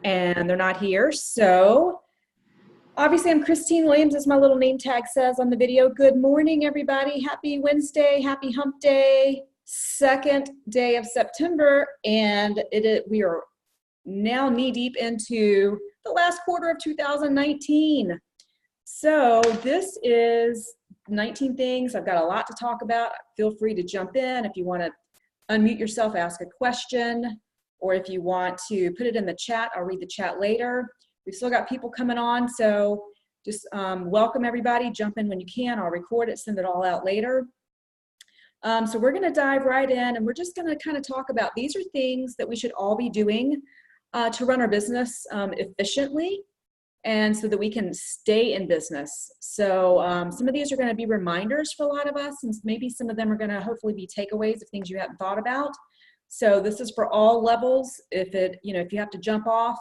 and they're not here. So obviously I'm Christine Williams, as my little name tag says on the video. Good morning, everybody. Happy Wednesday, happy hump day, second day of September, and we are now knee deep into the last quarter of 2019. So this is 19 things. I've got a lot to talk about. Feel free to jump in if you want to unmute yourself, ask a question, or if you want to put it in the chat, I'll read the chat later. We've still got people coming on, so just welcome everybody. Jump in when you can. I'll record it, send it all out later. So we're going to dive right in, and we're just going to kind of talk about these are things that we should all be doing to run our business efficiently, and so that we can stay in business. So some of these are going to be reminders for a lot of us, and maybe some of them are going to hopefully be takeaways of things you hadn't thought about. So this is for all levels. If you have to jump off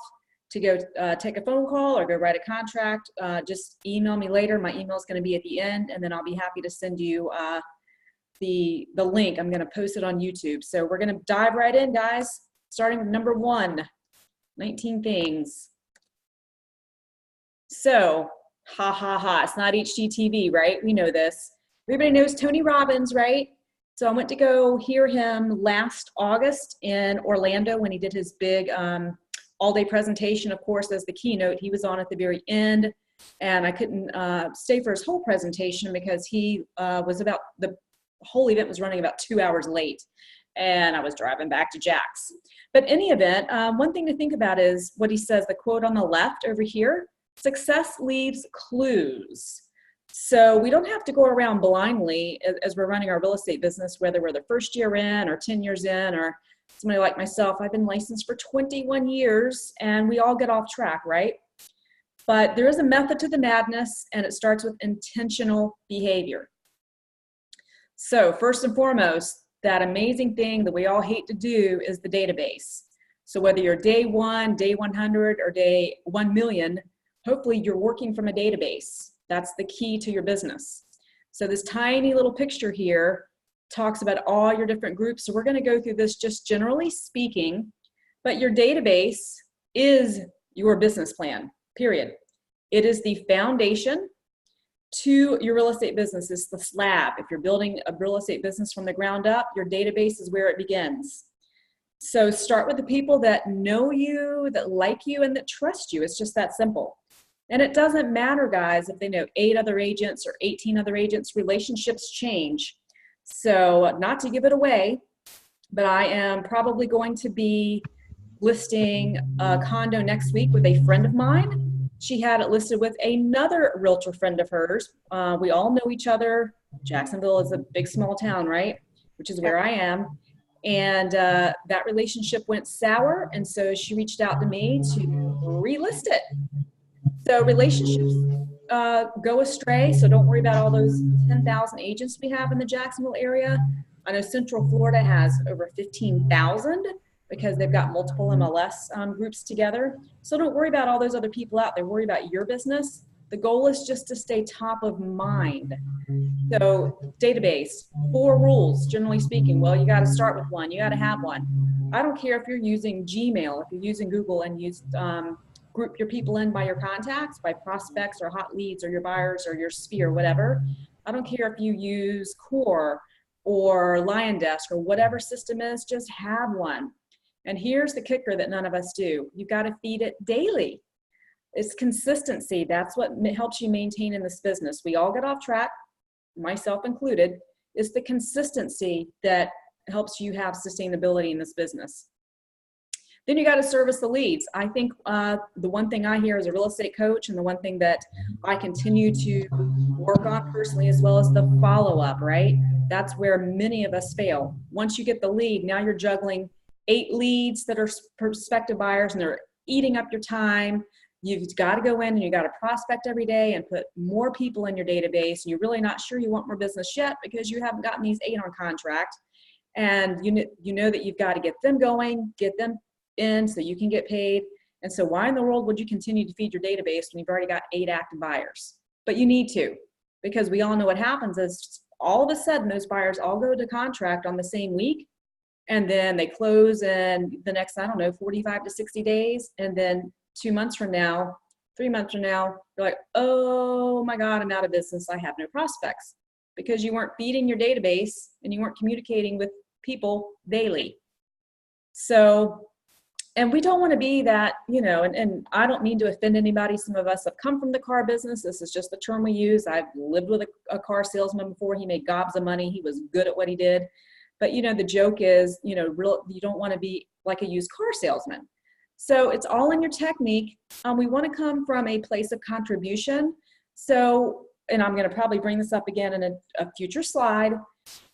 to go take a phone call or go write a contract, just email me later. My email is going to be at the end, and then I'll be happy to send you the link. I'm going to post it on YouTube. So we're going to dive right in, guys, starting with number 1, 19 things. So, it's not HGTV, right? We know this. Everybody knows Tony Robbins, right? So I went to go hear him last August in Orlando when he did his big all-day presentation. Of course, as the keynote, he was on at the very end, and I couldn't stay for his whole presentation because the whole event was running about 2 hours late, and I was driving back to Jack's. But in any event, one thing to think about is what he says, the quote on the left over here: success leaves clues. So we don't have to go around blindly as we're running our real estate business, whether we're the first year in or 10 years in, or somebody like myself. I've been licensed for 21 years, and we all get off track, right? But there is a method to the madness, and it starts with intentional behavior. So first and foremost, that amazing thing that we all hate to do is the database. So whether you're day 1, day 100, or day 1 million, hopefully you're working from a database. That's the key to your business. So this tiny little picture here talks about all your different groups. So we're going to go through this just generally speaking, but your database is your business plan, period. It is the foundation to your real estate business. It's the slab. If you're building a real estate business from the ground up, your database is where it begins. So start with the people that know you, that like you, and that trust you. It's just that simple. And it doesn't matter, guys, if they know 8 other agents or 18 other agents. Relationships change. So not to give it away, but I am probably going to be listing a condo next week with a friend of mine. She had it listed with another realtor friend of hers. We all know each other. Jacksonville is a big, small town, right? Which is where I am. And that relationship went sour. And so she reached out to me to relist it. So relationships go astray, so don't worry about all those 10,000 agents we have in the Jacksonville area. I know Central Florida has over 15,000 because they've got multiple MLS groups together. So don't worry about all those other people out there. Worry about your business. The goal is just to stay top of mind. So database, 4 rules, generally speaking. Well, you got to start with one. You got to have one. I don't care if you're using Gmail, if you're using Google and use group your people in by your contacts, by prospects or hot leads or your buyers or your sphere, whatever. I don't care if you use Core or LionDesk or whatever system is, just have one. And here's the kicker that none of us do. You got to feed it daily. It's consistency. That's what helps you maintain in this business. We all get off track, myself included. It's the consistency that helps you have sustainability in this business. Then you got to service the leads. I think the one thing I hear as a real estate coach, and the one thing that I continue to work on personally, as well as the follow-up, right? That's where many of us fail. Once you get the lead, now you're juggling 8 leads that are prospective buyers, and they're eating up your time. You've got to go in and you got to prospect every day and put more people in your database. And you're really not sure you want more business yet because you haven't gotten these 8 on contract. And you know that you've got to get them going, get them in so you can get paid. And so why in the world would you continue to feed your database when you've already got 8 active buyers? But you need to, because we all know what happens is all of a sudden those buyers all go to contract on the same week, And then they close in the next, I don't know, 45 to 60 days. And then 2 months from now, 3 months from now, you're like, oh my God, I'm out of business. I have no prospects, because you weren't feeding your database and you weren't communicating with people daily. So, and we don't want to be that, you know, and I don't mean to offend anybody. Some of us have come from the car business. This is just the term we use. I've lived with a car salesman before. He made gobs of money. He was good at what he did. But, you know, the joke is, you know, you don't want to be like a used car salesman. So it's all in your technique. We want to come from a place of contribution. So, and I'm going to probably bring this up again in a future slide.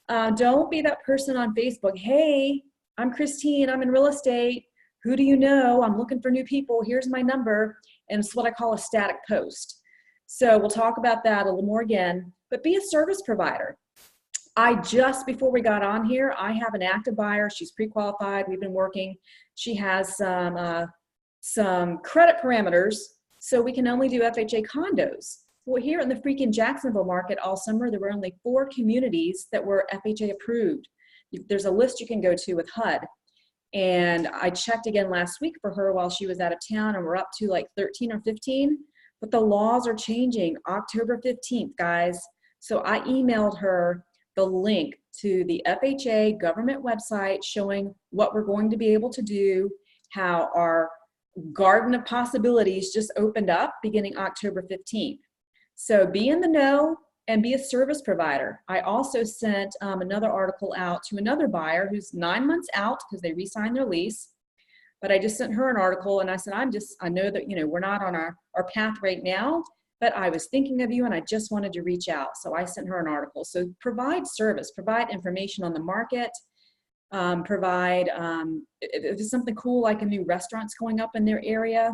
Don't be that person on Facebook. Hey, I'm Christine. I'm in real estate. Who do you know? I'm looking for new people. Here's my number. And it's what I call a static post. So we'll talk about that a little more again, but be a service provider. Before we got on here, I have an active buyer. She's pre-qualified. We've been working. She has some credit parameters, so we can only do FHA condos. Well, here in the freaking Jacksonville market all summer, there were only 4 communities that were FHA approved. There's a list you can go to with HUD. And I checked again last week for her while she was out of town, and we're up to like 13 or 15, but the laws are changing October 15th, guys. So I emailed her the link to the FHA government website showing what we're going to be able to do, how our garden of possibilities just opened up beginning October 15th. So be in the know and be a service provider. I also sent another article out to another buyer who's 9 months out because they re-signed their lease. But I just sent her an article and I said, I know that, you know, we're not on our path right now, but I was thinking of you and I just wanted to reach out. So I sent her an article. So provide service, provide information on the market, if it's something cool like a new restaurant's going up in their area,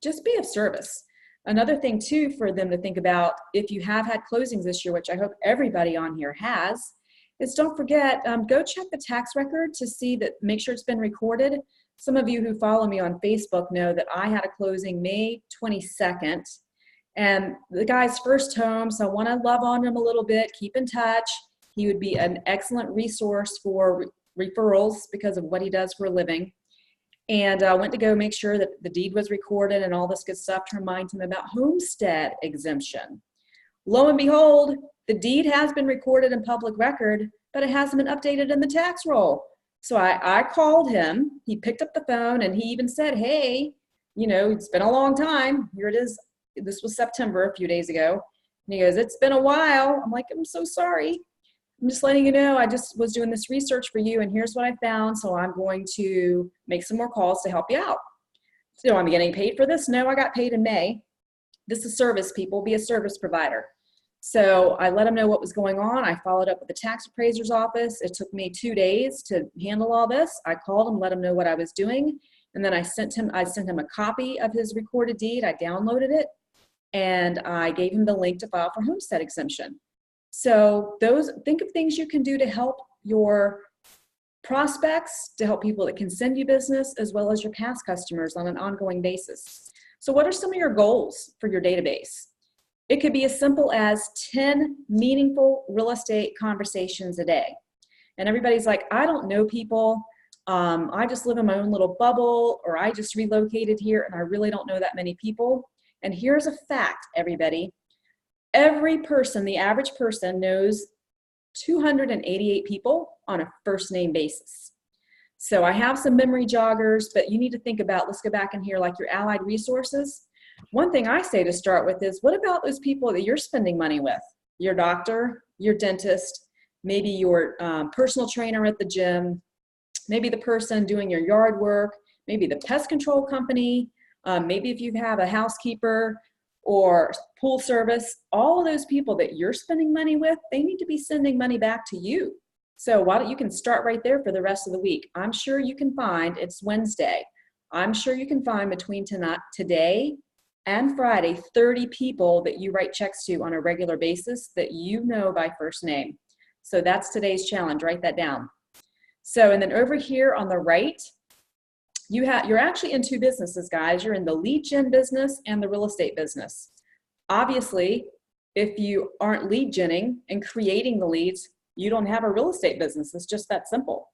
just be of service. Another thing too for them to think about, if you have had closings this year, which I hope everybody on here has, is don't forget, go check the tax record to see that, make sure it's been recorded. Some of you who follow me on Facebook know that I had a closing May 22nd, and the guy's first home, so I want to love on him a little bit, keep in touch. He would be an excellent resource for referrals because of what he does for a living. And I went to go make sure that the deed was recorded and all this good stuff to remind him about homestead exemption. Lo and behold, the deed has been recorded in public record, but it hasn't been updated in the tax roll. So I called him, he picked up the phone, and he even said, hey, you know, it's been a long time. Here it is. This was September, a few days ago. And he goes, it's been a while. I'm like, I'm so sorry. I'm just letting you know, I just was doing this research for you and here's what I found. So I'm going to make some more calls to help you out. So I'm getting paid for this? No, I got paid in May. This is service, people. Be a service provider. So I let him know what was going on. I followed up with the tax appraiser's office. It took me 2 days to handle all this. I called him, let him know what I was doing. And then I sent him a copy of his recorded deed. I downloaded it and I gave him the link to file for homestead exemption. So think of things you can do to help your prospects, to help people that can send you business, as well as your past customers on an ongoing basis. So what are some of your goals for your database? It could be as simple as 10 meaningful real estate conversations a day. And everybody's like, I don't know people. I just live in my own little bubble, or I just relocated here and I really don't know that many people. And here's a fact, everybody. Every person, the average person, knows 288 people on a first name basis. So I have some memory joggers, but you need to think about, let's go back in here, like your allied resources. One thing I say to start with is, what about those people that you're spending money with? Your doctor, your dentist, maybe your personal trainer at the gym, maybe the person doing your yard work, maybe the pest control company, maybe if you have a housekeeper or pool service, all of those people that you're spending money with, they need to be sending money back to you. So why don't you can start right there for the rest of the week. I'm sure you can find, it's Wednesday, I'm sure you can find between today and Friday, 30 people that you write checks to on a regular basis that you know by first name. So that's today's challenge, write that down. So, and then over here on the right, you're actually in 2 businesses, guys. You're in the lead gen business and the real estate business. Obviously, if you aren't lead genning and creating the leads, you don't have a real estate business. It's just that simple.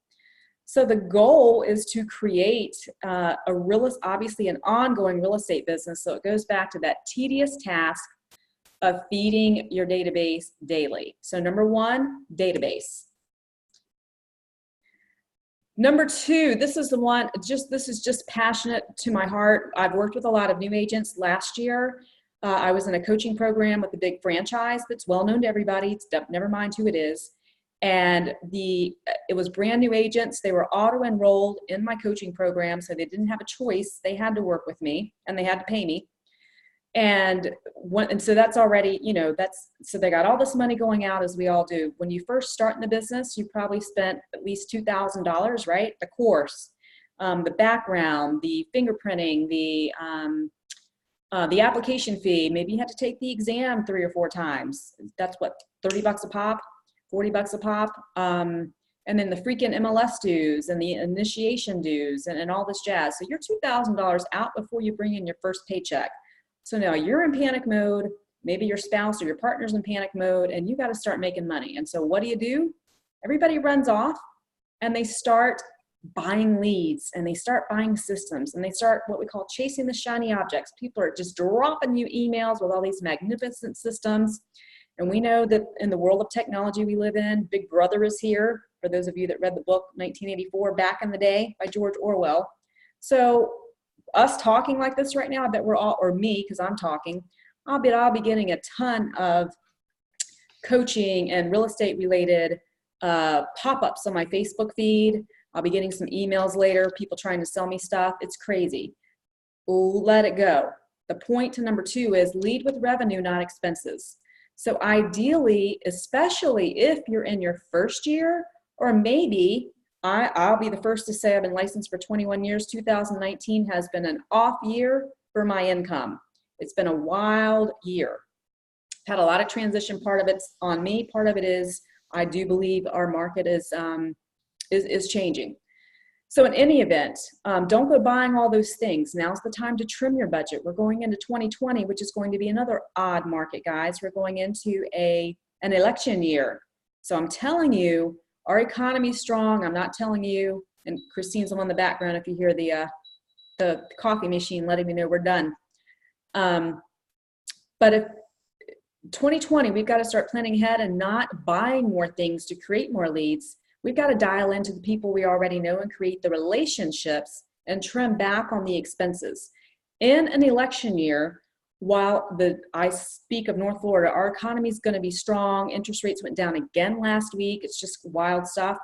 So the goal is to create obviously an ongoing real estate business. So it goes back to that tedious task of feeding your database daily. So number one, database. Number two, this is the one, this is just passionate to my heart. I've worked with a lot of new agents. Last year, I was in a coaching program with a big franchise that's well known to everybody. It's never mind who it is. And it was brand new agents. They were auto-enrolled in my coaching program, so they didn't have a choice. They had to work with me, and they had to pay me. And so that's already, so they got all this money going out, as we all do. When you first start in the business, you probably spent at least $2,000, right? The course, the background, the fingerprinting, the application fee. Maybe you had to take the exam 3 or 4 times. That's what, 30 bucks a pop, 40 bucks a pop. And then the freaking MLS dues and the initiation dues and all this jazz. So you're $2,000 out before you bring in your first paycheck. So now you're in panic mode, maybe your spouse or your partner's in panic mode, and you got to start making money. And so what do? Everybody runs off and they start buying leads, and they start buying systems, and they start what we call chasing the shiny objects. People are just dropping you emails with all these magnificent systems. And we know that in the world of technology we live in, Big Brother is here. For those of you that read the book 1984 back in the day by George Orwell. So us talking like this right now, I bet we're all, or me, because I'm talking, I'll be getting a ton of coaching and real estate related pop-ups on my Facebook feed. I'll be getting some emails later, people trying to sell me stuff. It's crazy. Let it go. The point to number 2 is lead with revenue, not expenses. So ideally, especially if you're in your first year, or maybe I'll be the first to say I've been licensed for 21 years. 2019 has been an off year for my income. It's been a wild year. Had a lot of transition. Part of it's on me. Part of it is I do believe our market is changing. So in any event, don't go buying all those things. Now's the time to trim your budget. We're going into 2020, which is going to be another odd market, guys. We're going into an election year. So I'm telling you, our economy is strong. I'm not telling you, and Christine's on the background if you hear the coffee machine letting me know we're done. But if 2020, we've got to start planning ahead and not buying more things to create more leads. We've got to dial into the people we already know and create the relationships and trim back on the expenses. In an election year, while I speak of North Florida, our economy is going to be strong. Interest rates went down again last week. It's just wild stuff.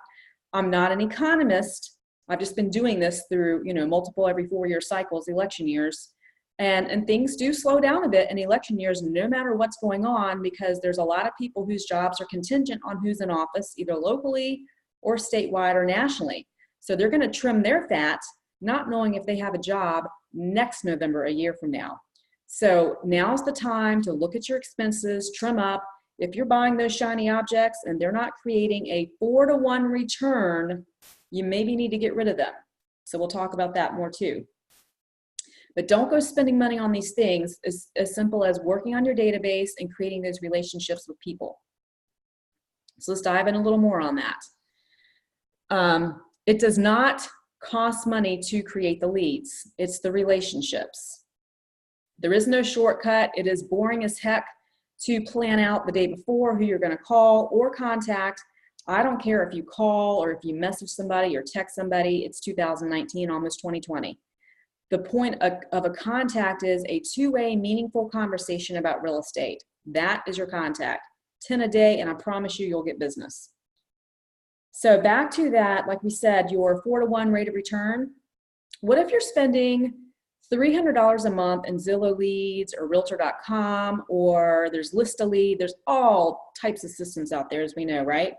I'm not an economist. I've just been doing this through, multiple every 4-year cycles, election years. And things do slow down a bit in election years, no matter what's going on, because there's a lot of people whose jobs are contingent on who's in office, either locally or statewide or nationally. So they're going to trim their fat, not knowing if they have a job next November, a year from now. So now's the time to look at your expenses, trim up. If you're buying those shiny objects and they're not creating a 4-to-1 return, you maybe need to get rid of them. So we'll talk about that more too. But don't go spending money on these things as simple as working on your database and creating those relationships with people. So let's dive in a little more on that. It does not cost money to create the leads. It's the relationships. There is no shortcut. It is boring as heck to plan out the day before who you're going to call or contact. I don't care if you call or if you message somebody or text somebody. It's 2019, almost 2020. The point of a contact is a 2-way meaningful conversation about real estate. That is your contact. 10 a day, and I promise you'll get business. So back to that, like we said, your 4-to-1 rate of return. What if you're spending $300 a month in Zillow leads or Realtor.com, or there's List-a-Lead? There's all types of systems out there, as we know, right?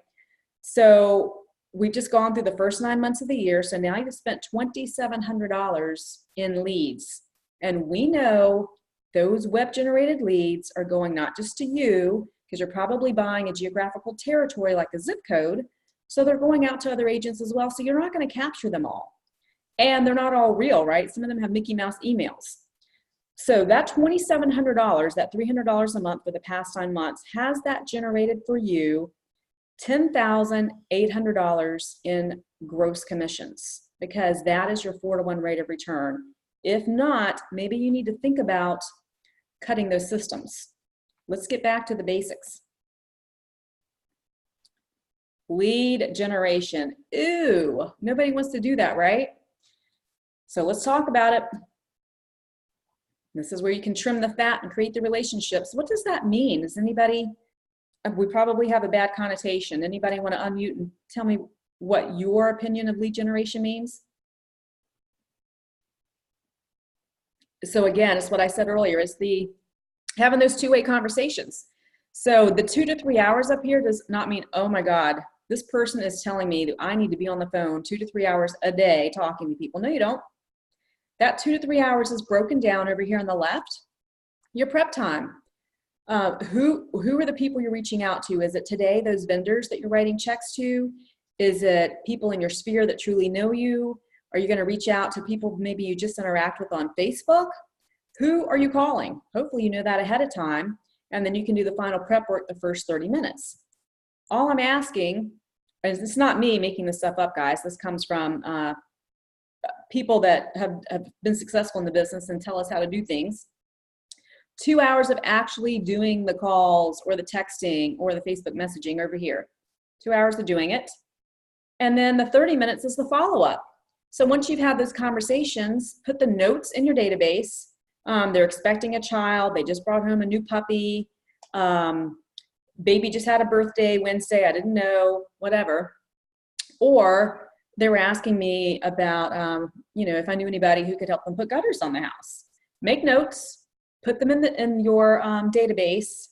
So we've just gone through the first 9 months of the year. So now you've spent $2,700 in leads. And we know those web-generated leads are going not just to you, because you're probably buying a geographical territory like a zip code. So they're going out to other agents as well. So you're not going to capture them all. And they're not all real, right? Some of them have Mickey Mouse emails. So that $2,700, that $300 a month for the past 9 months, has that generated for you $10,800 in gross commissions, because that is your 4-to-1 rate of return. If not, maybe you need to think about cutting those systems. Let's get back to the basics. Lead generation. Ooh, nobody wants to do that, right? So let's talk about it. This is where you can trim the fat and create the relationships. What does that mean? Does anybody, we probably have a bad connotation. Anybody want to unmute and tell me what your opinion of lead generation means? So again, it's what I said earlier, is the having those two-way conversations. So the 2 to 3 hours up here does not mean, oh my God, this person is telling me that I need to be on the phone 2 to 3 hours a day talking to people. No, you don't. That 2 to 3 hours is broken down over here on the left. Your prep time. Who are the people you're reaching out to? Is it today those vendors that you're writing checks to? Is it people in your sphere that truly know you? Are you going to reach out to people maybe you just interact with on Facebook? Who are you calling? Hopefully you know that ahead of time, and then you can do the final prep work the first 30 minutes. All I'm asking, and it's not me making this stuff up, guys. This comes from people that have been successful in the business and tell us how to do things. 2 hours of actually doing the calls or the texting or the Facebook messaging over here. 2 hours of doing it. And then the 30 minutes is the follow-up. So once you've had those conversations, put the notes in your database. They're expecting a child. They just brought home a new puppy. Baby just had a birthday Wednesday. I didn't know, whatever. Or they were asking me about, if I knew anybody who could help them put gutters on the house. Make notes, put them in your database.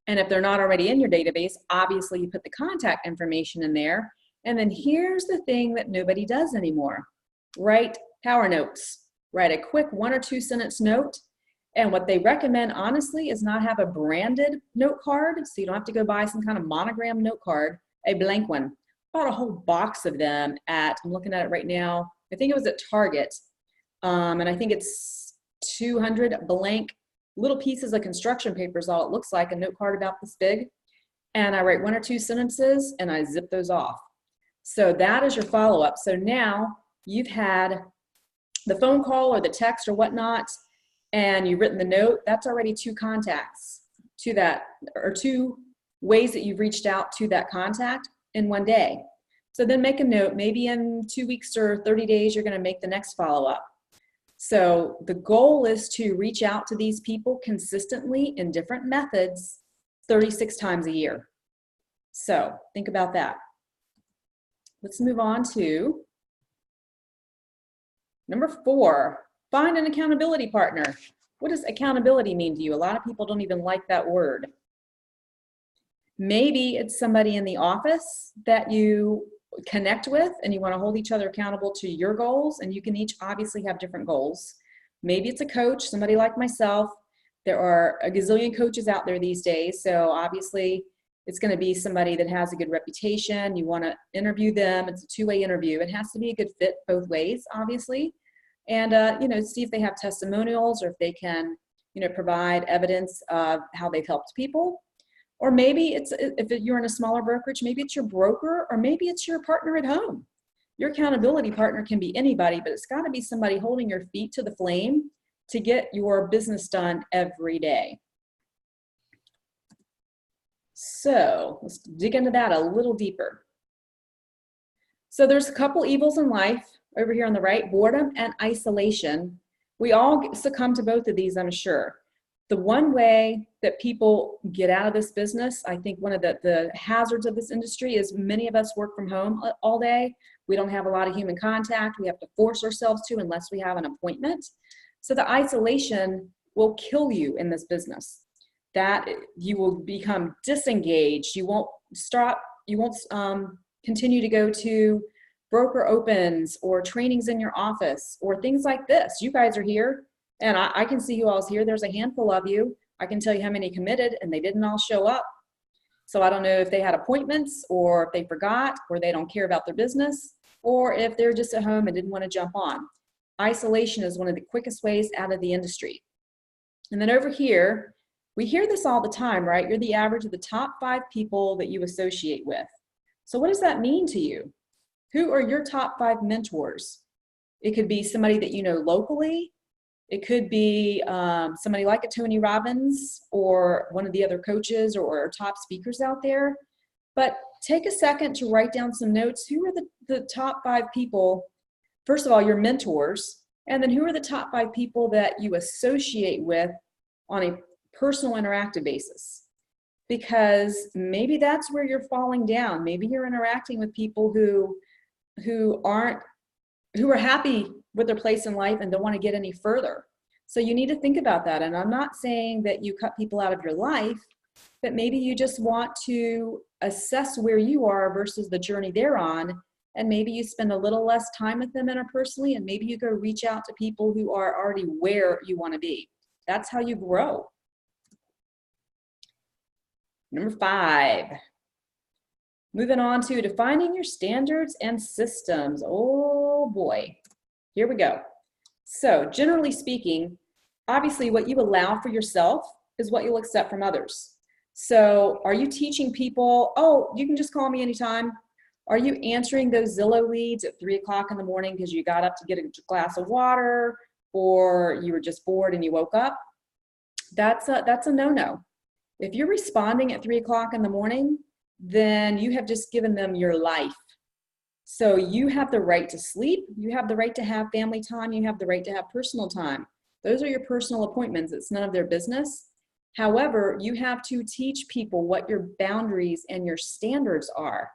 And if they're not already in your database, obviously you put the contact information in there. And then here's the thing that nobody does anymore. Write power notes. Write a quick 1 or 2 sentence note. And what they recommend, honestly, is not have a branded note card. So you don't have to go buy some kind of monogram note card, a blank one. Bought a whole box of them I'm looking at it right now. I think it was at Target. And I think it's 200 blank little pieces of construction paper is all it looks like, a note card about this big. And I write 1 or 2 sentences and I zip those off. So that is your follow-up. So now you've had the phone call or the text or whatnot, and you've written the note. That's already 2 contacts to that, or 2 ways that you've reached out to that contact in one day. So then make a note, maybe in 2 weeks or 30 days, you're going to make the next follow-up. So the goal is to reach out to these people consistently in different methods 36 times a year. So think about that. Let's move on to number 4, find an accountability partner. What does accountability mean to you? A lot of people don't even like that word. Maybe it's somebody in the office that you connect with and you want to hold each other accountable to your goals, and you can each obviously have different goals. Maybe it's a coach, somebody like myself. There are a gazillion coaches out there these days, so obviously it's going to be somebody that has a good reputation. You want to interview them. It's a 2-way interview. It has to be a good fit both ways, obviously. And, see if they have testimonials or if they can, provide evidence of how they've helped people. Or maybe if you're in a smaller brokerage, maybe it's your broker, or maybe it's your partner at home. Your accountability partner can be anybody, but it's got to be somebody holding your feet to the flame to get your business done every day. So let's dig into that a little deeper. So there's a couple evils in life over here on the right, boredom and isolation. We all succumb to both of these, I'm sure. The one way that people get out of this business, I think one of the hazards of this industry is many of us work from home all day. We don't have a lot of human contact. We have to force ourselves to unless we have an appointment. So the isolation will kill you in this business. That you will become disengaged. You won't continue to go to broker opens or trainings in your office or things like this. You guys are here, and I can see who all's here. There's a handful of you. I can tell you how many committed, and they didn't all show up. So I don't know if they had appointments or if they forgot or they don't care about their business or if they're just at home and didn't want to jump on. Isolation is one of the quickest ways out of the industry. And then over here, we hear this all the time, right? You're the average of the top 5 people that you associate with. So what does that mean to you? Who are your top 5 mentors? It could be somebody that you know locally. It could be somebody like a Tony Robbins or one of the other coaches or top speakers out there. But take a second to write down some notes. Who are the top 5 people? First of all, your mentors. And then who are the top 5 people that you associate with on a personal interactive basis? Because maybe that's where you're falling down. Maybe you're interacting with people who are happy with their place in life and don't want to get any further. So you need to think about that. And I'm not saying that you cut people out of your life, but maybe you just want to assess where you are versus the journey they're on. And maybe you spend a little less time with them interpersonally, and maybe you go reach out to people who are already where you want to be. That's how you grow. Number 5, moving on to defining your standards and systems. Oh boy, here we go. So generally speaking, obviously what you allow for yourself is what you'll accept from others. So are you teaching people, oh, you can just call me anytime? Are you answering those Zillow leads at 3 o'clock in the morning because you got up to get a glass of water, or you were just bored and you woke up? That's a no-no. If you're responding at 3 o'clock in the morning, then you have just given them your life. So you have the right to sleep, you have the right to have family time, you have the right to have personal time. Those are your personal appointments. It's none of their business. However, you have to teach people what your boundaries and your standards are.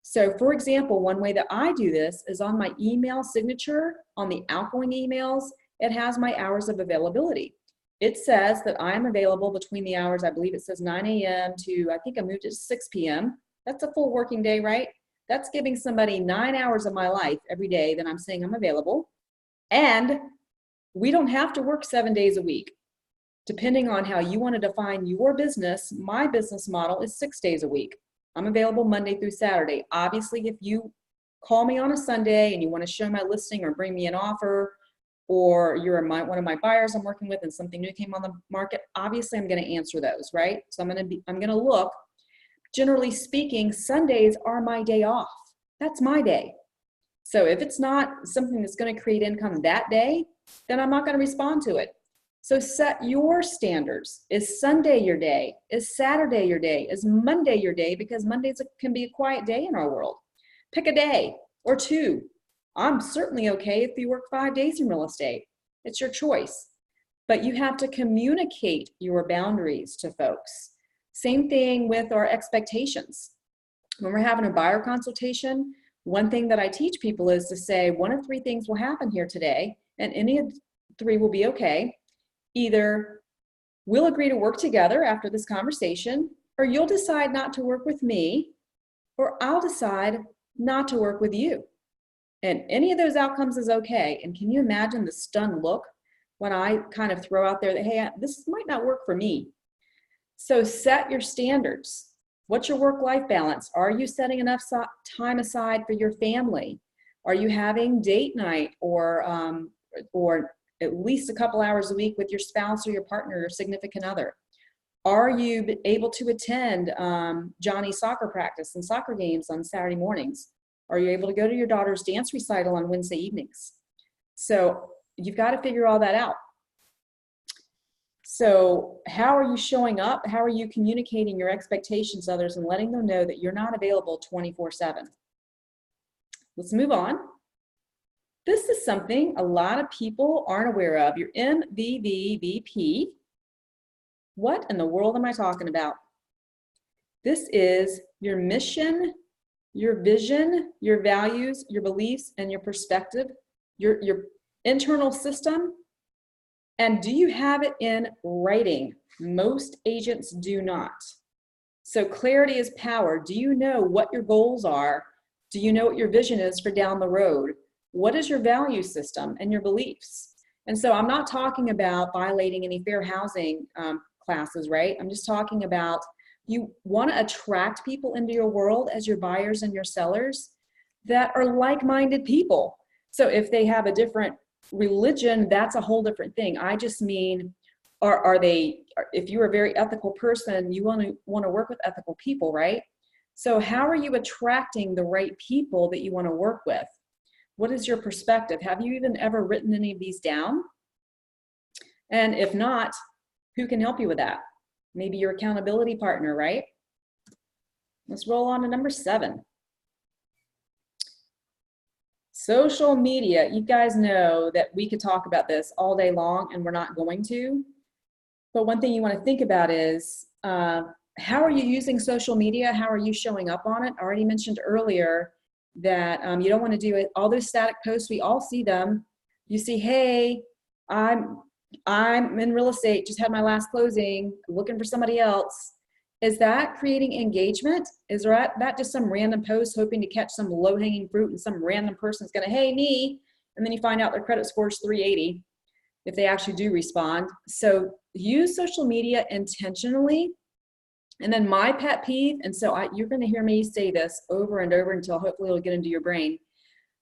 So for example, one way that I do this is on my email signature, on the outgoing emails, it has my hours of availability. It says that I'm available between the hours, I believe it says 9 a.m. to, I think I moved it to 6 p.m. That's a full working day, right? That's giving somebody 9 hours of my life every day that I'm saying I'm available. And we don't have to work 7 days a week. Depending on how you want to define your business, my business model is 6 days a week. I'm available Monday through Saturday. Obviously, if you call me on a Sunday and you want to show my listing or bring me an offer, or you're one of my buyers I'm working with and something new came on the market, obviously I'm going to answer those, right? So I'm going to look. Generally speaking, Sundays are my day off. That's my day. So if it's not something that's going to create income that day, then I'm not going to respond to it. So set your standards. Is Sunday your day? Is Saturday your day? Is Monday your day? Because Mondays can be a quiet day in our world. Pick a day or 2. I'm certainly okay if you work 5 days in real estate. It's your choice. But you have to communicate your boundaries to folks. Same thing with our expectations. When we're having a buyer consultation, one thing that I teach people is to say 1 of 3 things will happen here today, and any of 3 will be okay. Either we'll agree to work together after this conversation, or you'll decide not to work with me, or I'll decide not to work with you. And any of those outcomes is okay. And can you imagine the stunned look when I kind of throw out there that, hey, this might not work for me? So set your standards. What's your work-life balance? Are you setting enough time aside for your family? Are you having date night or at least a couple hours a week with your spouse or your partner or significant other? Are you able to attend Johnny's soccer practice and soccer games on Saturday mornings? Are you able to go to your daughter's dance recital on Wednesday evenings? So you've got to figure all that out. So how are you showing up? How are you communicating your expectations to others and letting them know that you're not available 24/7? Let's move on. This is something a lot of people aren't aware of. Your MVVVP. What in the world am I talking about? This is your mission, your vision, your values, your beliefs, and your perspective, your internal system. And do you have it in writing? Most agents do not. So clarity is power. Do you know what your goals are? Do you know what your vision is for down the road? What is your value system and your beliefs? And so I'm not talking about violating any fair housing classes, right? I'm just talking about you want to attract people into your world as your buyers and your sellers that are like-minded people. So if they have a different religion, that's a whole different thing. I just mean, if you're a very ethical person, you want to work with ethical people, right? So how are you attracting the right people that you want to work with? What is your perspective? Have you even ever written any of these down? And if not, who can help you with that? Maybe your accountability partner, right? Let's roll on to number 7. Social media. You guys know that we could talk about this all day long, and we're not going to. But one thing you want to think about is, how are you using social media? How are you showing up on it? I already mentioned earlier that you don't want to do it. All those static posts, we all see them. You see, hey, I'm in real estate, just had my last closing, looking for somebody else. Is that creating engagement? Is that just some random post hoping to catch some low-hanging fruit and some random person's gonna, hey, me, and then you find out their credit score is 380 if they actually do respond. So use social media intentionally. And then my pet peeve, and so you're gonna hear me say this over and over until hopefully it'll get into your brain.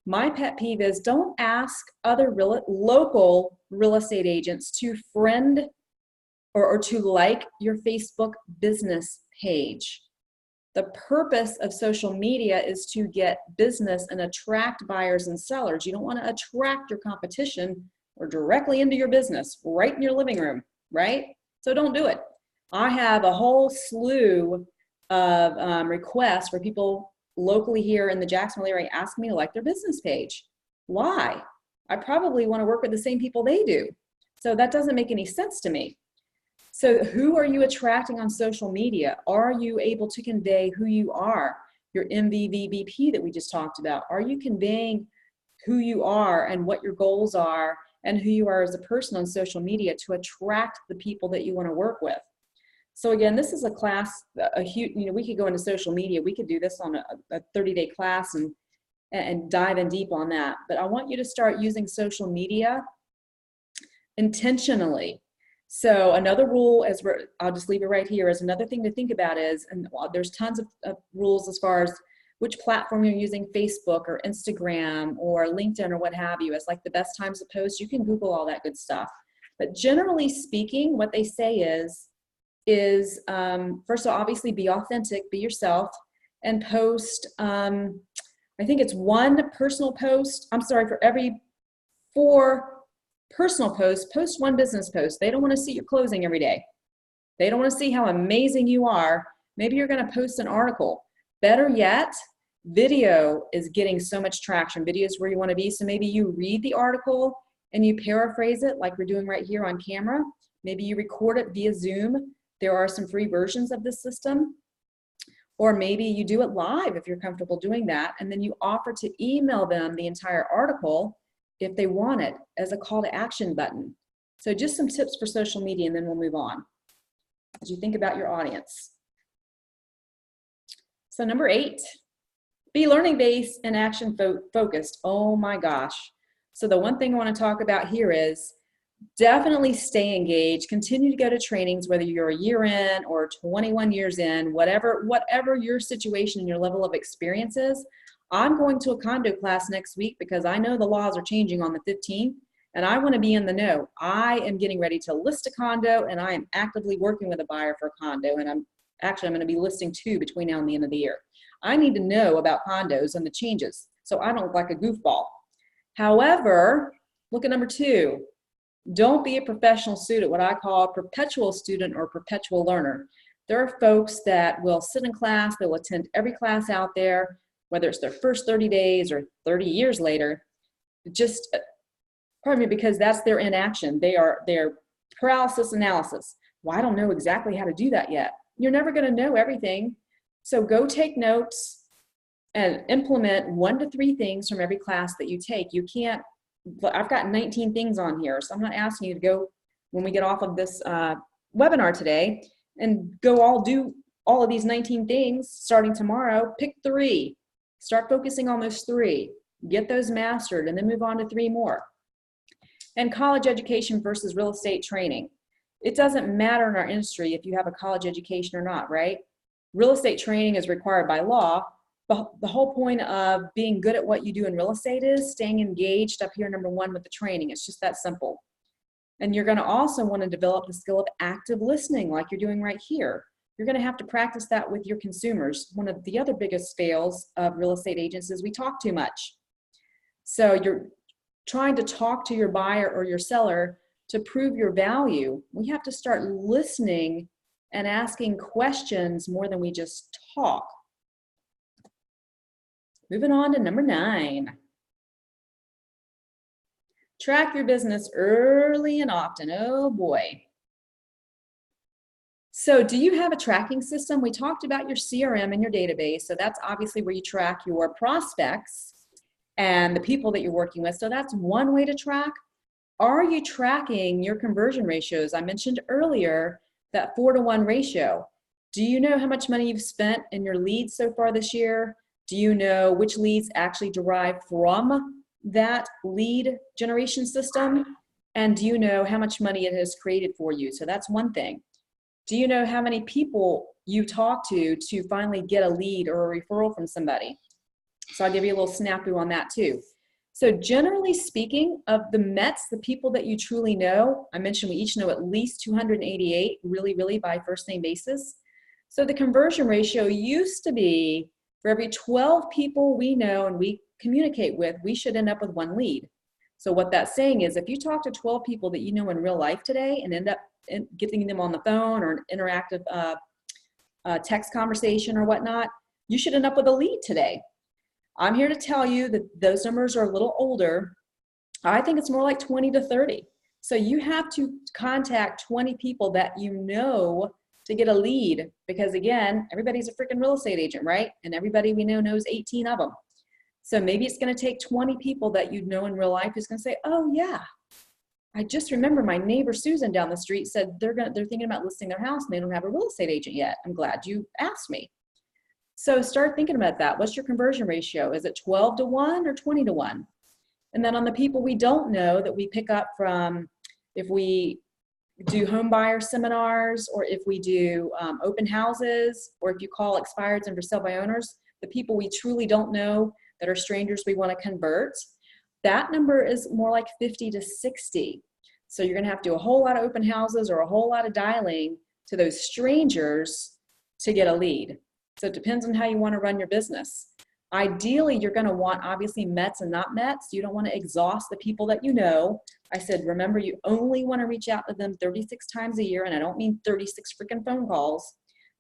My pet peeve is don't ask other local real estate agents to friend or to like your Facebook business page. The purpose of social media is to get business and attract buyers and sellers. You don't want to attract your competition or directly into your business right in your living room, right? So don't do it. I have a whole slew of requests for people locally here in the Jacksonville area ask me to like their business page. Why? I probably want to work with the same people they do. So that doesn't make any sense to me. So who are you attracting on social media? Are you able to convey who you are? Your MVVBP that we just talked about. Are you conveying who you are and what your goals are and who you are as a person on social media to attract the people that you want to work with? So again, this is a class, a huge, we could go into social media. We could do this on a 30-day class and dive in deep on that. But I want you to start using social media intentionally. So another rule, I'll just leave it right here, is another thing to think about is, and there's tons of rules as far as which platform you're using, Facebook or Instagram or LinkedIn or what have you. It's like the best times to post. You can Google all that good stuff. But generally speaking, what they say is first of all, obviously be authentic, be yourself, and post, I think it's one personal post. I'm sorry, for every 4 personal posts, post 1 business post. They don't want to see your closing every day. They don't want to see how amazing you are. Maybe you're going to post an article. Better yet, video is getting so much traction. Video is where you want to be. So maybe you read the article and you paraphrase it like we're doing right here on camera. Maybe you record it via Zoom. There are some free versions of this system. Or maybe you do it live if you're comfortable doing that. And then you offer to email them the entire article if they want it as a call to action button. So just some tips for social media, and then we'll move on as you think about your audience. So number 8, be learning based and action focused. Oh my gosh. So the one thing I want to talk about here is definitely stay engaged, continue to go to trainings, whether you're a year in or 21 years in, whatever your situation and your level of experience is. I'm going to a condo class next week because I know the laws are changing on the 15th and I want to be in the know. I am getting ready to list a condo and I am actively working with a buyer for a condo, and I'm going to be listing 2 between now and the end of the year. I need to know about condos and the changes so I don't look like a goofball. However, look at number 2. Don't be a professional student, what I call a perpetual student or perpetual learner. There are folks that will sit in class, they'll attend every class out there, whether it's their first 30 days or 30 years later, just, pardon me, because that's their inaction. They're paralysis analysis. Well, I don't know exactly how to do that yet. You're never going to know everything. So go take notes and implement 1 to 3 things from every class that you take. You can't, I've got 19 things on here, so I'm not asking you to go, when we get off of this webinar today, and go do all of these 19 things starting tomorrow. Pick 3. Start focusing on those 3. Get those mastered, and then move on to 3 more. And college education versus real estate training. It doesn't matter in our industry if you have a college education or not, right? Real estate training is required by law. But the whole point of being good at what you do in real estate is staying engaged up here, number 1, with the training. It's just that simple. And you're going to also want to develop the skill of active listening like you're doing right here. You're going to have to practice that with your consumers. One of the other biggest fails of real estate agents is we talk too much. So you're trying to talk to your buyer or your seller to prove your value. We have to start listening and asking questions more than we just talk. Moving on to number 9. Track your business early and often. Oh boy. So do you have a tracking system? We talked about your CRM and your database. So that's obviously where you track your prospects and the people that you're working with. So that's one way to track. Are you tracking your conversion ratios? I mentioned earlier that 4-to-1 ratio. Do you know how much money you've spent in your leads so far this year? Do you know which leads actually derive from that lead generation system? And do you know how much money it has created for you? So that's one thing. Do you know how many people you talk to finally get a lead or a referral from somebody? So I'll give you a little snafu on that too. So generally speaking, of the METs, the people that you truly know, I mentioned we each know at least 288 really by first name basis. So the conversion ratio used to be for every 12 people we know and we communicate with, we should end up with 1 lead. So what that's saying is if you talk to 12 people that you know in real life today and end up getting them on the phone or an interactive text conversation or whatnot, you should end up with a lead today. I'm here to tell you that those numbers are a little older. I think it's more like 20 to 30. So you have to contact 20 people that you know to get a lead, because again, everybody's a freaking real estate agent, right? And everybody we know knows 18 of them. So maybe it's going to take 20 people that you know in real life who's going to say, oh yeah, I just remember my neighbor Susan down the street said they're thinking about listing their house and they don't have a real estate agent yet. I'm glad you asked me. So start thinking about that. What's your conversion ratio? Is it 12 to 1 or 20 to 1? And then on the people we don't know that we pick up from, if we do home buyer seminars, or if we do open houses, or if you call expireds and for sale by owners, the people we truly don't know that are strangers we want to convert, that number is more like 50 to 60. So you're going to have to do a whole lot of open houses or a whole lot of dialing to those strangers to get a lead. So it depends on how you want to run your business. Ideally, you're going to want obviously METs and not METs. You don't want to exhaust the people that you know. I said, remember, you only want to reach out to them 36 times a year, and I don't mean 36 freaking phone calls.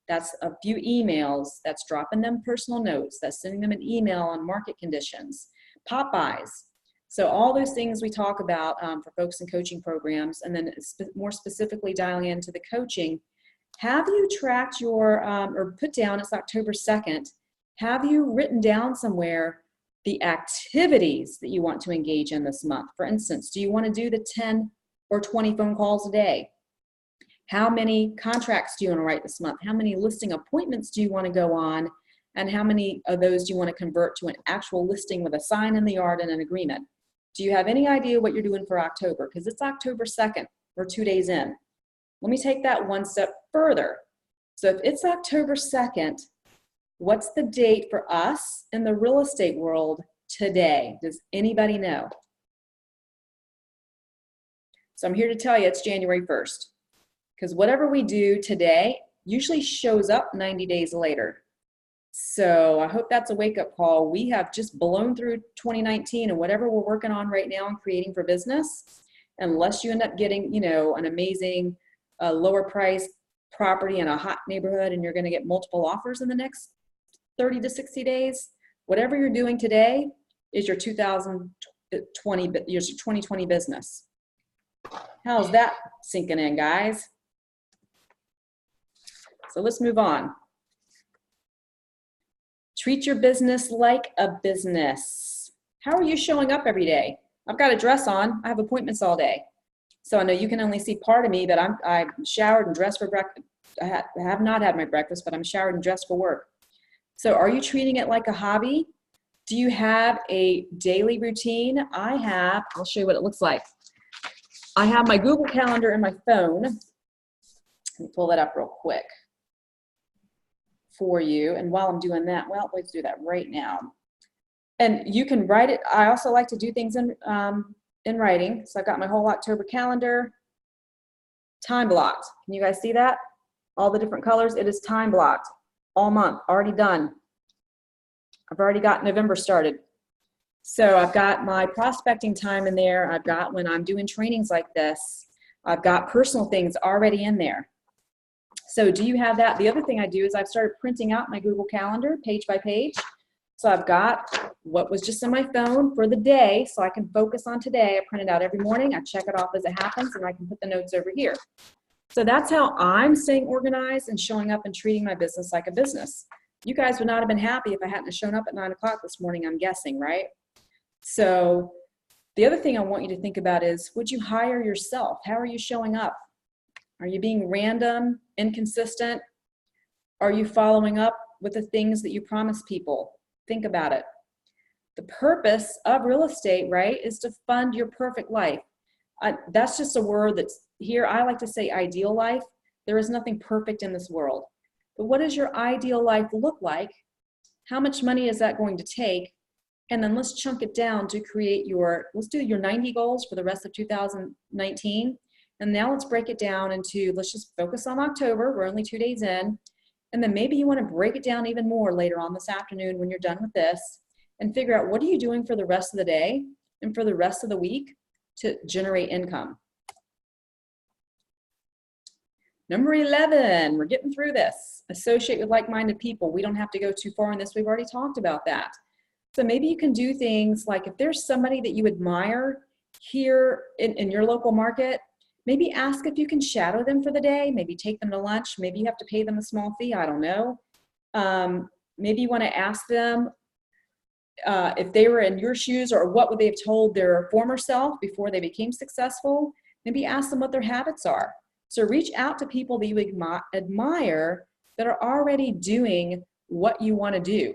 That's a few emails. That's dropping them personal notes. That's sending them an email on market conditions, pop-bys. So all those things we talk about for folks in coaching programs, and then more specifically dialing into the coaching. Have you tracked your, or put down, it's October 2nd, have you written down somewhere the activities that you want to engage in this month? For instance, do you want to do the 10 or 20 phone calls a day? How many contracts do you want to write this month? How many listing appointments do you want to go on? And how many of those do you want to convert to an actual listing with a sign in the yard and an agreement? Do you have any idea what you're doing for October? Because it's October 2nd, we're 2 days in. Let me take that one step further. So if it's October 2nd, what's the date for us in the real estate world today? Does anybody know? So I'm here to tell you it's January 1st. Because whatever we do today usually shows up 90 days later. So I hope that's a wake-up call. We have just blown through 2019 and whatever we're working on right now and creating for business, unless you end up getting, you know, an amazing lower price property in a hot neighborhood and you're going to get multiple offers in the next 30 to 60 days, whatever you're doing today is your 2020 business. How's that sinking in, guys? So let's move on. Treat your business like a business. How are you showing up every day? I've got a dress on. I have appointments all day. So I know you can only see part of me, but I'm showered and dressed for breakfast. I have not had my breakfast, but I'm showered and dressed for work. So are you treating it like a hobby? Do you have a daily routine? I'll show you what it looks like. I have my Google Calendar in my phone. Let me pull that up real quick for you. And while I'm doing that, well, let's do that right now. And you can write it. I also like to do things in writing. So I've got my whole October calendar time blocked. Can you guys see that? all the different colors. It is time blocked all month, already done. I've already got November started. So I've got my prospecting time in there. I've got when I'm doing trainings like this. I've got personal things already in there. So do you have that? The other thing I do is I've started printing out my Google Calendar page by page. So I've got what was just on my phone for the day so I can focus on today. I print it out every morning. I check it off as it happens, and I can put the notes over here. So that's how I'm staying organized and showing up and treating my business like a business. You guys would not have been happy if I hadn't shown up at 9 o'clock this morning, I'm guessing, right? So the other thing I want you to think about is, would you hire yourself? How are you showing up? Are you being random, inconsistent? Are you following up with the things that you promise people? Think about it. The purpose of real estate, right, is to fund your perfect life. That's just a word that's here. I like to say ideal life. There is nothing perfect in this world. But what does your ideal life look like? How much money is that going to take? And then let's chunk it down to create let's do your 90 goals for the rest of 2019. And now let's break it down into, let's just focus on October. We're only 2 days in. And then maybe you want to break it down even more later on this afternoon when you're done with this and figure out what are you doing for the rest of the day and for the rest of the week to generate income. Number 11, we're getting through this. Associate with like-minded people. We don't have to go too far in this. We've already talked about that. So maybe you can do things like if there's somebody that you admire here in your local market, maybe ask if you can shadow them for the day, maybe take them to lunch, maybe you have to pay them a small fee, I don't know. Maybe you want to ask them if they were in your shoes or what would they have told their former self before they became successful. Maybe ask them what their habits are. So reach out to people that you admire that are already doing what you want to do.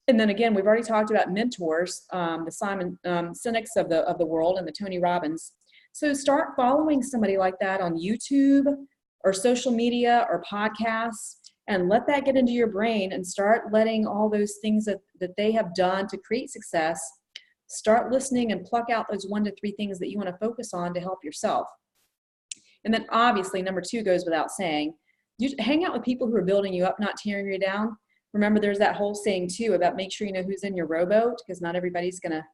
And then again, we've already talked about mentors, the Simon Sinek's of the world and the Tony Robbins. So start following somebody like that on YouTube or social media or podcasts and let that get into your brain and start letting all those things that they have done to create success, start listening and pluck out those 1 to 3 things that you want to focus on to help yourself. And then obviously number 2 goes without saying, you hang out with people who are building you up, not tearing you down. Remember, there's that whole saying too about make sure you know who's in your rowboat, because not everybody's going to,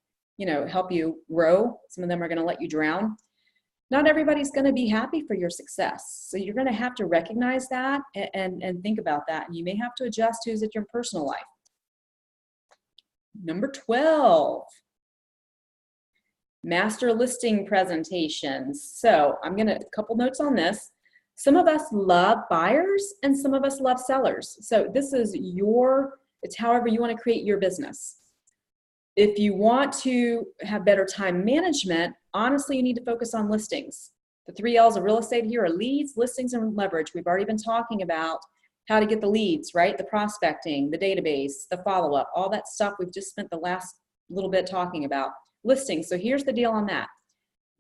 help you row. Some of them are going to let you drown. Not everybody's going to be happy for your success. So you're going to have to recognize that and think about that. And you may have to adjust who's in your personal life. Number 12, master listing presentations. So I'm going to, a couple notes on this. Some of us love buyers and some of us love sellers. So this is it's however you want to create your business. If you want to have better time management, honestly, you need to focus on listings. The 3 L's of real estate here are leads, listings, and leverage. We've already been talking about how to get the leads, right? The prospecting, the database, the follow-up, all that stuff we've just spent the last little bit talking about. Listings, so here's the deal on that.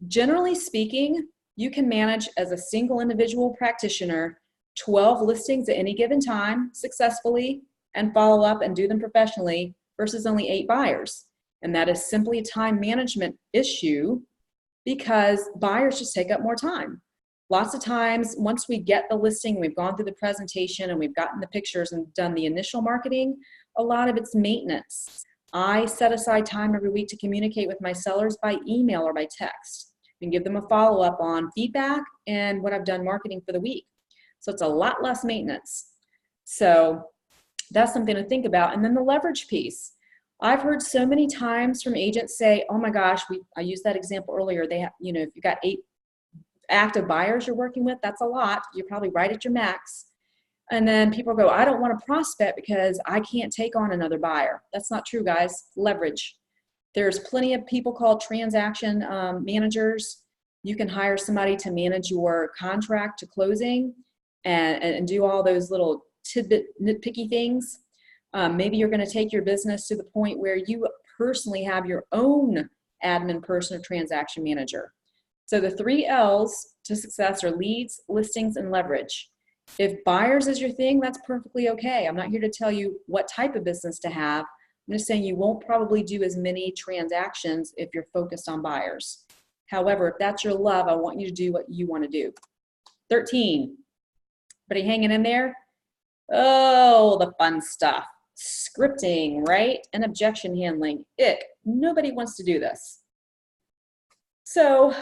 Generally speaking, you can manage as a single individual practitioner 12 listings at any given time successfully and follow up and do them professionally versus only 8 buyers. And that is simply a time management issue because buyers just take up more time. Lots of times, once we get the listing, we've gone through the presentation and we've gotten the pictures and done the initial marketing, a lot of it's maintenance. I set aside time every week to communicate with my sellers by email or by text and give them a follow-up on feedback and what I've done marketing for the week. So it's a lot less maintenance. So that's something to think about. And then the leverage piece. I've heard so many times from agents say, oh my gosh, I used that example earlier. They have, if you've got 8 active buyers you're working with, that's a lot. You're probably right at your max. And then people go, I don't want to prospect because I can't take on another buyer. That's not true, guys. Leverage. There's plenty of people called transaction managers. You can hire somebody to manage your contract to closing and do all those little tidbit nitpicky things. Maybe you're going to take your business to the point where you personally have your own admin person or transaction manager. So the 3 L's to success are leads, listings, and leverage. If buyers is your thing, that's perfectly okay. I'm not here to tell you what type of business to have. I'm just saying you won't probably do as many transactions if you're focused on buyers. However, if that's your love, I want you to do what you want to do. 13, Everybody hanging in there? Oh, the fun stuff. Scripting, right? And objection handling. Ick. Nobody wants to do this. So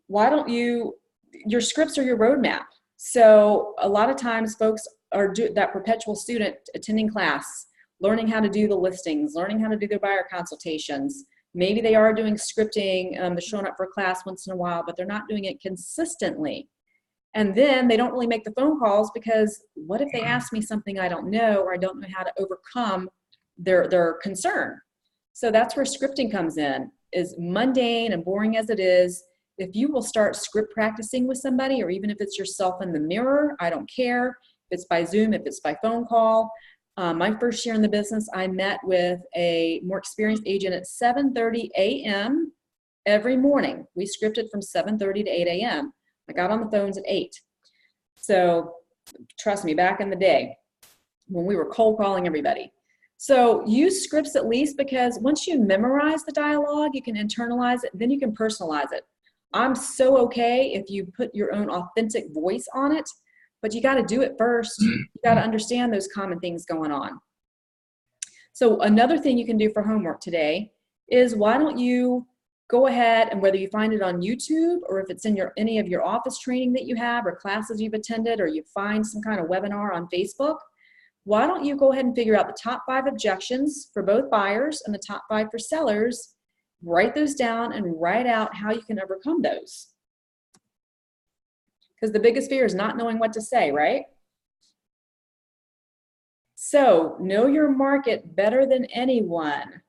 why don't your scripts are your roadmap. So a lot of times folks are that perpetual student attending class, learning how to do the listings, learning how to do their buyer consultations. Maybe they are doing scripting, they're showing up for class once in a while, but they're not doing it consistently. And then they don't really make the phone calls because what if they ask me something I don't know, or I don't know how to overcome their concern? So that's where scripting comes in. As mundane and boring as it is, if you will start script practicing with somebody, or even if it's yourself in the mirror, I don't care if it's by Zoom, if it's by phone call. My first year in the business, I met with a more experienced agent at 7:30 a.m. every morning. We scripted from 7:30 to 8 a.m. I got on the phones at 8. So trust me, back in the day when we were cold calling everybody. So use scripts at least, because once you memorize the dialogue, you can internalize it, then you can personalize it. I'm so okay if you put your own authentic voice on it, but you got to do it first. You got to understand those common things going on. So another thing you can do for homework today is, why don't you go ahead, and whether you find it on YouTube or if it's in any of your office training that you have or classes you've attended, or you find some kind of webinar on Facebook, why don't you go ahead and figure out the top 5 objections for both buyers and the top 5 for sellers, write those down and write out how you can overcome those. Because the biggest fear is not knowing what to say, right? So know your market better than anyone.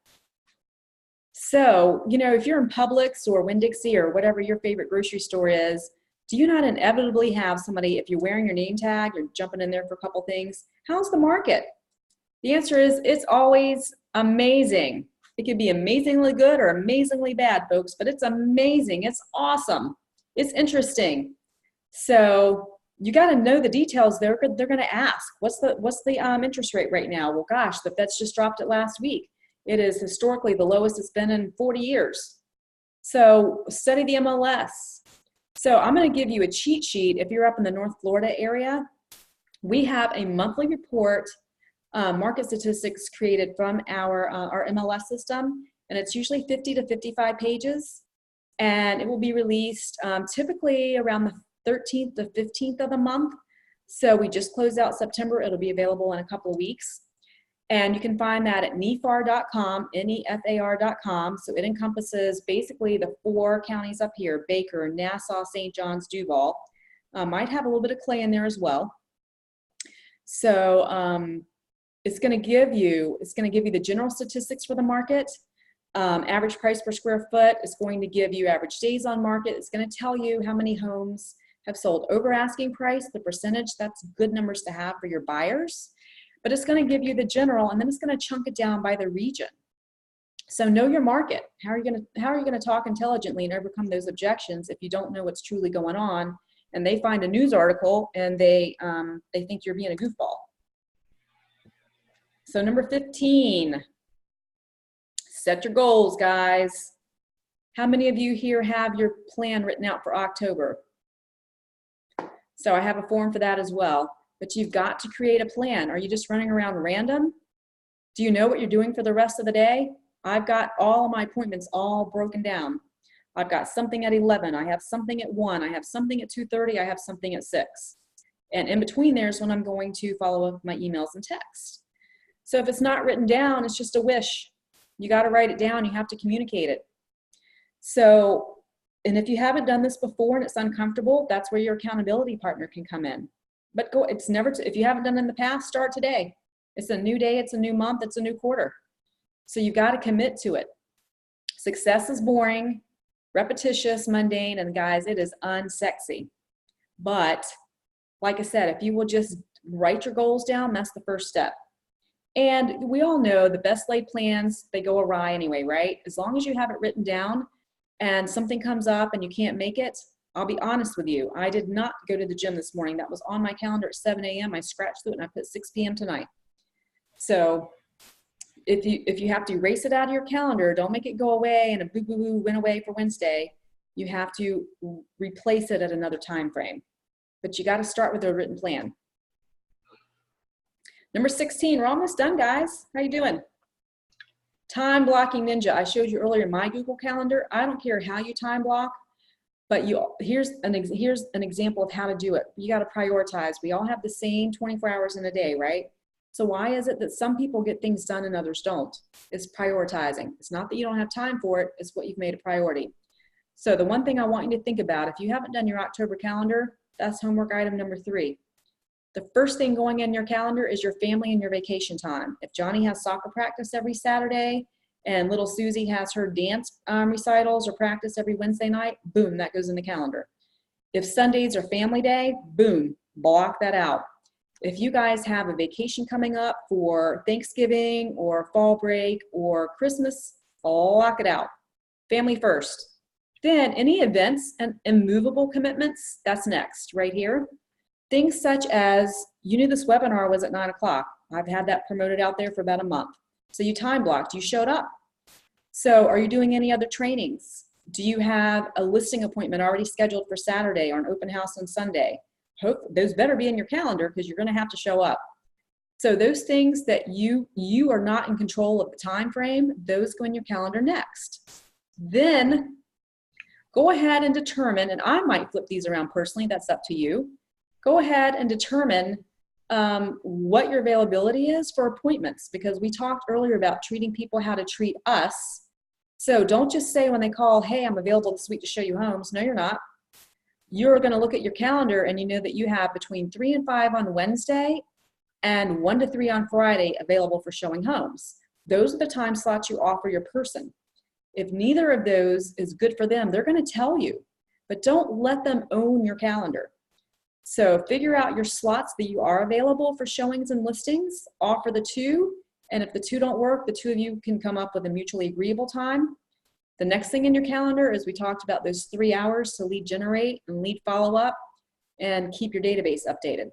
So, if you're in Publix or Winn-Dixie or whatever your favorite grocery store is, do you not inevitably have somebody, if you're wearing your name tag, you're jumping in there for a couple things, how's the market? The answer is, it's always amazing. It could be amazingly good or amazingly bad, folks, but it's amazing. It's awesome. It's interesting. So you got to know the details. They're going to ask, what's the interest rate right now? Well, gosh, the Fed's just dropped it last week. It is historically the lowest it's been in 40 years. So study the MLS. So I'm going to give you a cheat sheet. If you're up in the North Florida area, we have a monthly report, market statistics created from our MLS system, and it's usually 50 to 55 pages, and it will be released typically around the 13th to 15th of the month. So we just closed out September. It'll be available in a couple of weeks. And you can find that at nefar.com, nefar.com. So it encompasses basically the 4 counties up here: Baker, Nassau, St. John's, Duval. Might have a little bit of Clay in there as well. So it's going to give you the general statistics for the market. Average price per square foot. It's going to give you average days on market. It's going to tell you how many homes have sold over asking price, the percentage. That's good numbers to have for your buyers. But it's going to give you the general, and then it's going to chunk it down by the region. So know your market. How are you going to talk intelligently and overcome those objections if you don't know what's truly going on, and they find a news article and they think you're being a goofball? So number 15, set your goals, guys. How many of you here have your plan written out for October? So I have a form for that as well. But you've got to create a plan. Are you just running around random? Do you know what you're doing for the rest of the day? I've got all of my appointments all broken down. I've got something at 11. I have something at 1. I have something at 2:30. I have something at 6. And in between there's when I'm going to follow up with my emails and texts. So if it's not written down, it's just a wish. You got to write it down. You have to communicate it. So, and if you haven't done this before and it's uncomfortable, that's where your accountability partner can come in. But if you haven't done it in the past, start today. It's a new day, it's a new month, it's a new quarter. So you've got to commit to it. Success is boring, repetitious, mundane, and guys, it is unsexy. But like I said, if you will just write your goals down, that's the first step. And we all know the best laid plans, they go awry anyway, right? As long as you have it written down and something comes up and you can't make it, I'll be honest with you, I did not go to the gym this morning. That was on my calendar at 7 a.m. I scratched through it and I put 6 p.m. tonight. So if you have to erase it out of your calendar, don't make it go away and a boo-boo-boo went away for Wednesday. You have to replace it at another time frame. but you got to start with a written plan. Number 16, we're almost done, guys. How you doing? Time blocking ninja. I showed you earlier my Google Calendar. I don't care how you time block, but here's an example of how to do it. You got to prioritize. We all have the same 24 hours in a day, right? So why is it that some people get things done and others don't? It's prioritizing. It's not that you don't have time for it, it's what you've made a priority. So the one thing I want you to think about, if you haven't done your October calendar, that's homework item number 3. The first thing going in your calendar is your family and your vacation time. If Johnny has soccer practice every Saturday and little Susie has her dance recitals or practice every Wednesday night, boom, that goes in the calendar. If Sundays are family day, boom, block that out. If you guys have a vacation coming up for Thanksgiving or fall break or Christmas, lock it out. Family first. Then any events and immovable commitments, that's next, right here. Things such as, you knew this webinar was at 9 o'clock. I've had that promoted out there for about a month. So you time blocked, you showed up. So are you doing any other trainings? Do you have a listing appointment already scheduled for Saturday or an open house on Sunday? Those better be in your calendar because you're going to have to show up. So those things that you are not in control of the time frame, those go in your calendar next. Then go ahead and determine, and I might flip these around personally, that's up to you. Go ahead and determine what your availability is for appointments, because we talked earlier about treating people how to treat us. So don't just say when they call, hey, I'm available this week to show you homes. No, you're not. You're going to look at your calendar and you know that you have between 3 and 5 on Wednesday and 1 to 3 on Friday available for showing homes. Those are the time slots you offer your person. If neither of those is good for them, they're going to tell you, but don't let them own your calendar. So figure out your slots that you are available for showings and listings, offer the 2, and if the 2 don't work, the 2 of you can come up with a mutually agreeable time. The next thing in your calendar is we talked about those 3 hours to lead generate and lead follow up and keep your database updated.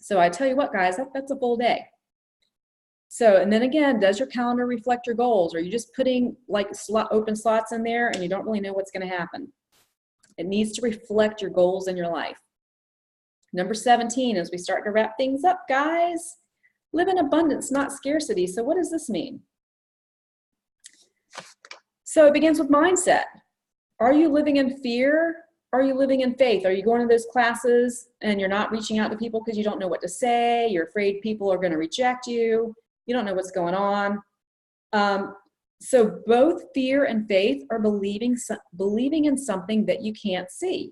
So I tell you what, guys, that's a full day. So, and then again, does your calendar reflect your goals? Or are you just putting like open slots in there and you don't really know what's going to happen? It needs to reflect your goals in your life. Number 17, as we start to wrap things up, guys, live in abundance, not scarcity. So what does this mean? So it begins with mindset. Are you living in fear? Are you living in faith? Are you going to those classes and you're not reaching out to people because you don't know what to say? You're afraid people are going to reject you. You don't know what's going on. So both fear and faith are believing in something that you can't see.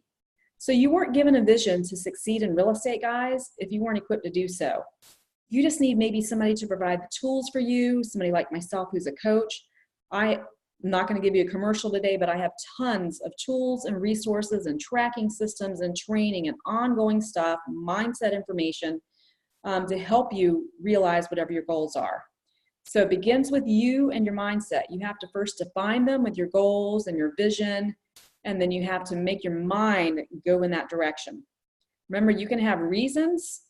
So you weren't given a vision to succeed in real estate, guys, if you weren't equipped to do so. You just need maybe somebody to provide the tools for you, somebody like myself who's a coach. I'm not going to give you a commercial today, but I have tons of tools and resources and tracking systems and training and ongoing stuff, mindset information to help you realize whatever your goals are. So it begins with you and your mindset. You have to first define them with your goals and your vision, and then you have to make your mind go in that direction. Remember, you can have reasons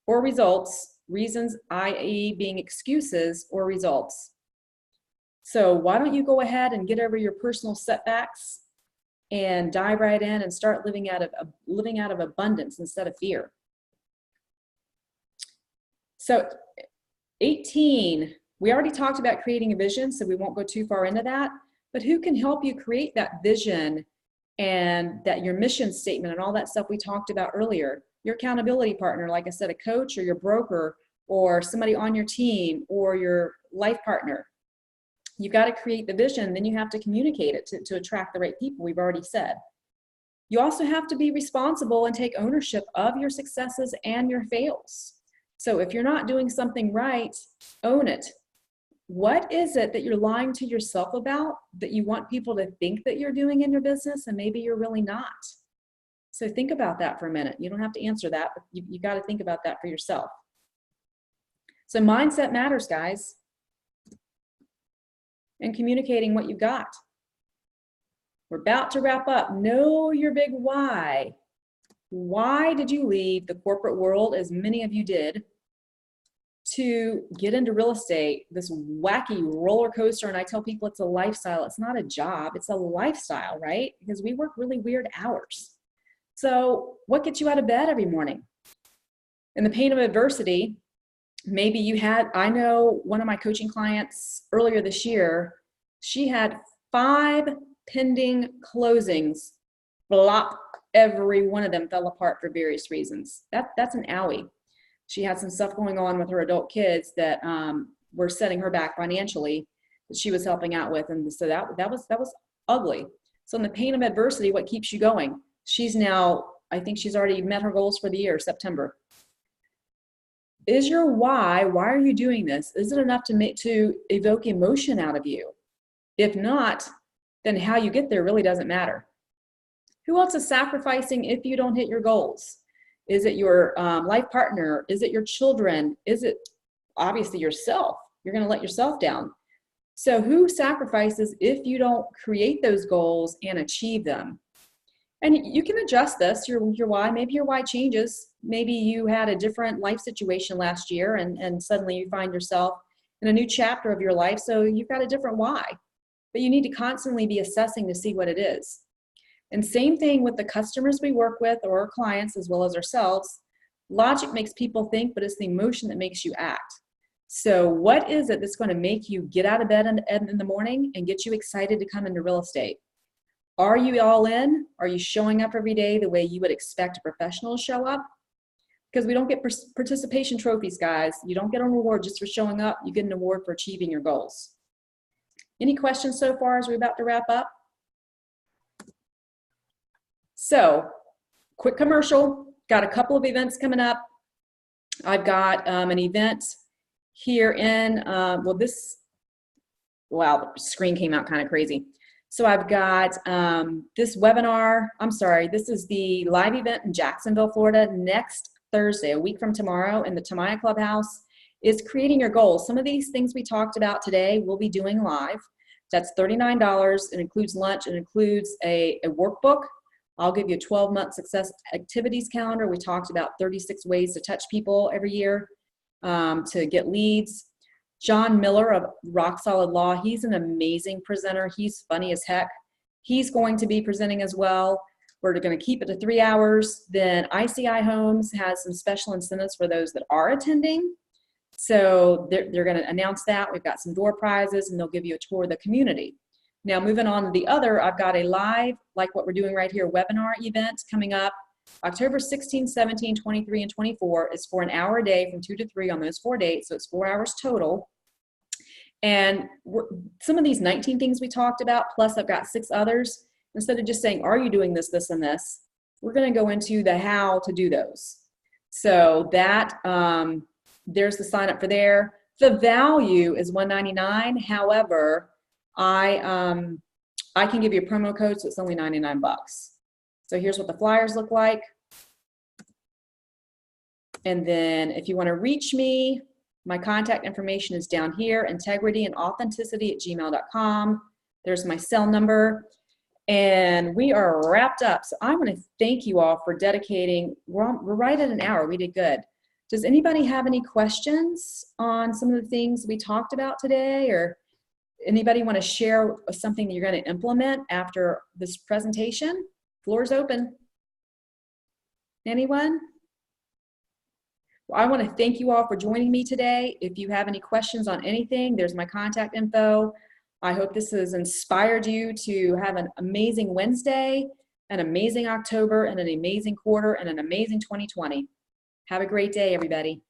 or results, reasons, i.e. being excuses, or results. So why don't you go ahead and get over your personal setbacks and dive right in and start living out of abundance instead of fear. So 18, we already talked about creating a vision, so we won't go too far into that, but who can help you create that vision and that your mission statement and all that stuff we talked about earlier? Your accountability partner, like I said, a coach or your broker or somebody on your team or your life partner. You got to create the vision, then you have to communicate it to attract the right people, we've already said. You also have to be responsible and take ownership of your successes and your fails. So if you're not doing something right, own it. What is it that you're lying to yourself about that you want people to think that you're doing in your business and maybe you're really not? So think about that for a minute. You don't have to answer that, but you got to think about that for yourself. So mindset matters, guys. And communicating what you got. We're about to wrap up. Know your big why. Why did you leave the corporate world, as many of you did, to get into real estate, this wacky roller coaster? And I tell people it's a lifestyle. It's not a job. It's a lifestyle, right? Because we work really weird hours. So what gets you out of bed every morning? In the pain of adversity, maybe you had, I know one of my coaching clients earlier this year, she had 5 pending closings. Flop, every one of them fell apart for various reasons. That's an owie. She had some stuff going on with her adult kids that were setting her back financially that she was helping out with, and so that was ugly. So in the pain of adversity, what keeps you going? She's now, I think she's already met her goals for the year, September. Is your why are you doing this? Is it enough to evoke emotion out of you? If not, then how you get there really doesn't matter. Who else is sacrificing if you don't hit your goals? Is it your life partner? Is it your children? Is it obviously yourself? You're going to let yourself down. So who sacrifices if you don't create those goals and achieve them? And you can adjust this, your why. Maybe your why changes. Maybe you had a different life situation last year and suddenly you find yourself in a new chapter of your life. So you've got a different why. But you need to constantly be assessing to see what it is. And same thing with the customers we work with or our clients as well as ourselves. Logic makes people think, but it's the emotion that makes you act. So what is it that's going to make you get out of bed in the morning and get you excited to come into real estate? Are you all in? Are you showing up every day the way you would expect a professional to show up? Because we don't get participation trophies, guys. You don't get a reward just for showing up. You get an award for achieving your goals. Any questions so far as we're about to wrap up? So, quick commercial. Got a couple of events coming up. I've got an event here in, the screen came out kind of crazy. So I've got this webinar, this is the live event in Jacksonville, Florida, next Thursday, a week from tomorrow in the Tamaya Clubhouse, is creating your goals. Some of these things we talked about today we'll be doing live. That's $39. It includes lunch. It includes a workbook. I'll give you a 12-month success activities calendar. We talked about 36 ways to touch people every year to get leads. John Miller of Rock Solid Law, he's an amazing presenter. He's funny as heck. He's going to be presenting as well. We're going to keep it to 3 hours. Then ICI Homes has some special incentives for those that are attending. So they're going to announce that. We've got some door prizes, and they'll give you a tour of the community. Now, moving on to the other, I've got a live, like what we're doing right here, webinar event coming up October 16, 17, 23, and 24. Is for an hour a day from 2 to 3 on those 4 dates, so it's 4 hours total. And some of these 19 things we talked about, plus I've got 6 others, instead of just saying, are you doing this, this, and this, we're going to go into the how to do those. So that, there's the sign up for there. The value is $199. However, I can give you a promo code, so it's only 99 bucks. So here's what the flyers look like. And then if you want to reach me, my contact information is down here, integrityandauthenticity@gmail.com. There's my cell number. And we are wrapped up. So I want to thank you all for dedicating. We're right at an hour. We did good. Does anybody have any questions on some of the things we talked about today, or anybody want to share something that you're going to implement after this presentation? Floor's open. Anyone? Well, I want to thank you all for joining me today. If you have any questions on anything, there's my contact info. I hope this has inspired you to have an amazing Wednesday, an amazing October, and an amazing quarter, and an amazing 2020. Have a great day, everybody.